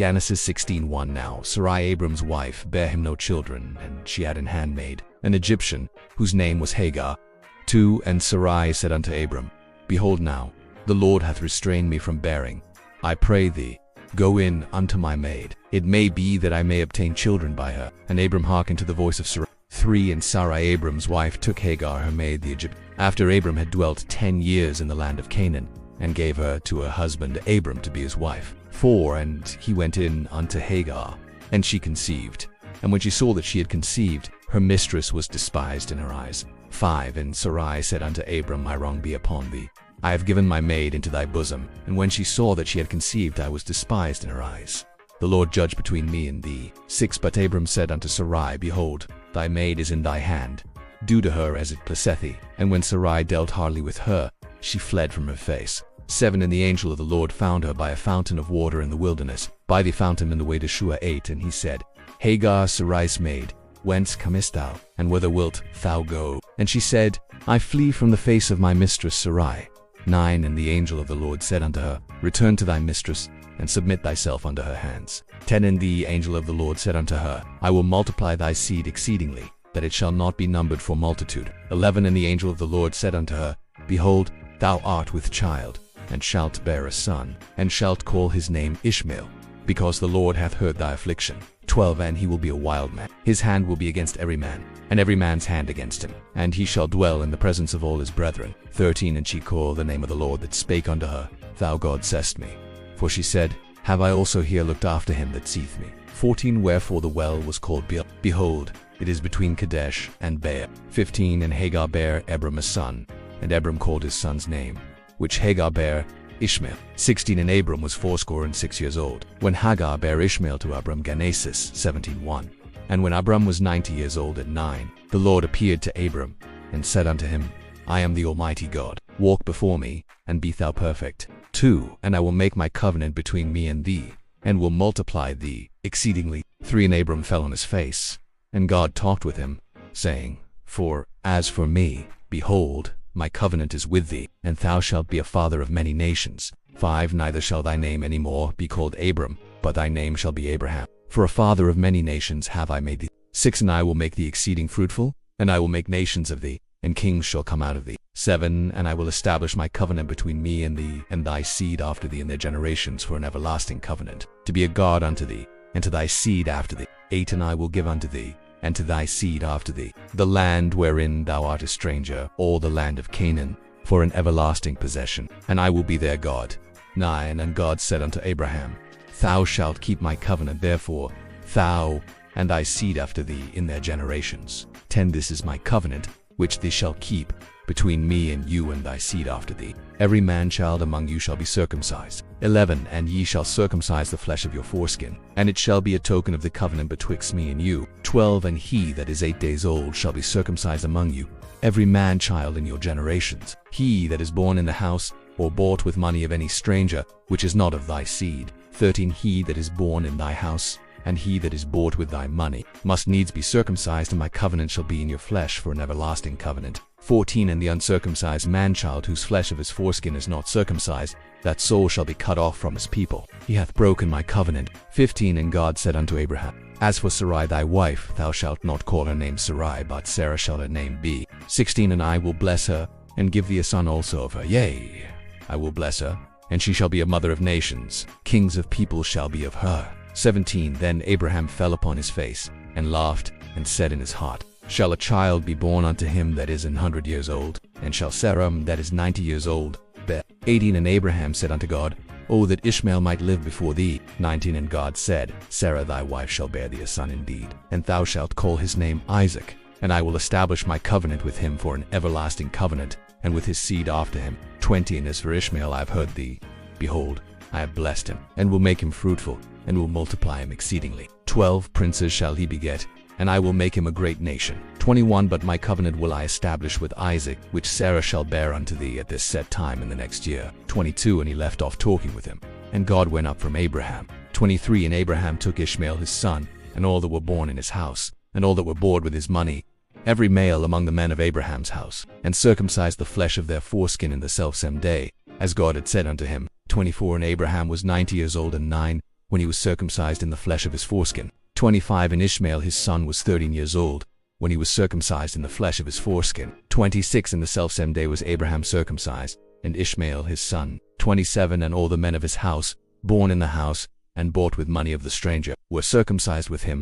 Genesis 16:1. Now Sarai, Abram's wife, bare him no children, and she had an handmaid, an Egyptian, whose name was Hagar. 2. And Sarai said unto Abram, Behold now, the Lord hath restrained me from bearing. I pray thee, go in unto my maid. It may be that I may obtain children by her. And Abram hearkened to the voice of Sarai. 3. And Sarai, Abram's wife, took Hagar her maid the Egyptian, after Abram had dwelt 10 years in the land of Canaan, and gave her to her husband Abram to be his wife. 4. And he went in unto Hagar, and she conceived. And when she saw that she had conceived, her mistress was despised in her eyes. 5. And Sarai said unto Abram, My wrong be upon thee. I have given my maid into thy bosom. And when she saw that she had conceived, I was despised in her eyes. The Lord judge between me and thee. 6. But Abram said unto Sarai, Behold, thy maid is in thy hand. Do to her as it pleaseth thee. And when Sarai dealt hardly with her, she fled from her face. 7. And the angel of the Lord found her by a fountain of water in the wilderness, by the fountain in the way to Shua. 8. And he said, Hagar, Sarai's maid, whence comest thou, and whither wilt thou go? And she said, I flee from the face of my mistress Sarai. 9. And the angel of the Lord said unto her, Return to thy mistress, and submit thyself unto her hands. 10. And the angel of the Lord said unto her, I will multiply thy seed exceedingly, that it shall not be numbered for multitude. 11. And the angel of the Lord said unto her, Behold, thou art with child, and shalt bear a son, and shalt call his name Ishmael, because the Lord hath heard thy affliction. 12. And he will be a wild man. His hand will be against every man, and every man's hand against him. And he shall dwell in the presence of all his brethren. 13. And she called the name of the Lord that spake unto her, Thou God seest me. For she said, Have I also here looked after him that seeth me? 14. Wherefore the well was called Behold, it is between Kadesh and Beer. 15. And Hagar bare Abram a son, and Abram called his son's name, which Hagar bare, Ishmael. 16. And Abram was 86 years old, when Hagar bare Ishmael to Abram. Genesis 17:1. And when Abram was 90 years old at 9, the Lord appeared to Abram, and said unto him, I am the Almighty God. Walk before me, and be thou perfect. 2. And I will make my covenant between me and thee, and will multiply thee exceedingly. 3. And Abram fell on his face, and God talked with him, saying, For as for me, behold, my covenant is with thee, and thou shalt be a father of many nations. 5. Neither shall thy name any more be called Abram, but thy name shall be Abraham. For a father of many nations have I made thee. 6. And I will make thee exceeding fruitful, and I will make nations of thee, and kings shall come out of thee. 7. And I will establish my covenant between me and thee, and thy seed after thee in their generations, for an everlasting covenant, to be a God unto thee, and to thy seed after thee. 8. And I will give unto thee, and to thy seed after thee, the land wherein thou art a stranger, all the land of Canaan, for an everlasting possession, and I will be their God. 9. And God said unto Abraham, Thou shalt keep my covenant, therefore, thou and thy seed after thee in their generations. 10. This is my covenant, which thee shall keep, between me and you and thy seed after thee. Every man-child among you shall be circumcised. 11. And ye shall circumcise the flesh of your foreskin, and it shall be a token of the covenant betwixt me and you. 12. And he that is 8 days old shall be circumcised among you, every man-child in your generations. He that is born in the house, or bought with money of any stranger, which is not of thy seed. 13. He that is born in thy house, and he that is bought with thy money, must needs be circumcised, and my covenant shall be in your flesh for an everlasting covenant. 14. And the uncircumcised man-child, whose flesh of his foreskin is not circumcised, that soul shall be cut off from his people. He hath broken my covenant. 15. And God said unto Abraham, As for Sarai thy wife, thou shalt not call her name Sarai, but Sarah shall her name be. 16. And I will bless her, and give thee a son also of her. Yea, I will bless her, and she shall be a mother of nations. Kings of people shall be of her. 17. Then Abraham fell upon his face, and laughed, and said in his heart, Shall a child be born unto him that is 100 years old? And shall Sarah that is 90 years old bear? 18. And Abraham said unto God, O that Ishmael might live before thee. 19. And God said, Sarah thy wife shall bear thee a son indeed, and thou shalt call his name Isaac. And I will establish my covenant with him for an everlasting covenant, and with his seed after him. 20. And as for Ishmael I have heard thee. Behold, I have blessed him, and will make him fruitful, and will multiply him exceedingly. 12 princes shall he beget, and I will make him a great nation. 21. But my covenant will I establish with Isaac, which Sarah shall bear unto thee at this set time in the next year. 22. And he left off talking with him, and God went up from Abraham. 23. And Abraham took Ishmael his son, and all that were born in his house, and all that were bought with his money, every male among the men of Abraham's house, and circumcised the flesh of their foreskin in the selfsame day, as God had said unto him. 24. And Abraham was 90 years old and 9, when he was circumcised in the flesh of his foreskin. 25. And Ishmael his son was 13 years old, when he was circumcised in the flesh of his foreskin. 26. In the selfsame day was Abraham circumcised, and Ishmael his son. 27. And all the men of his house, born in the house, and bought with money of the stranger, were circumcised with him,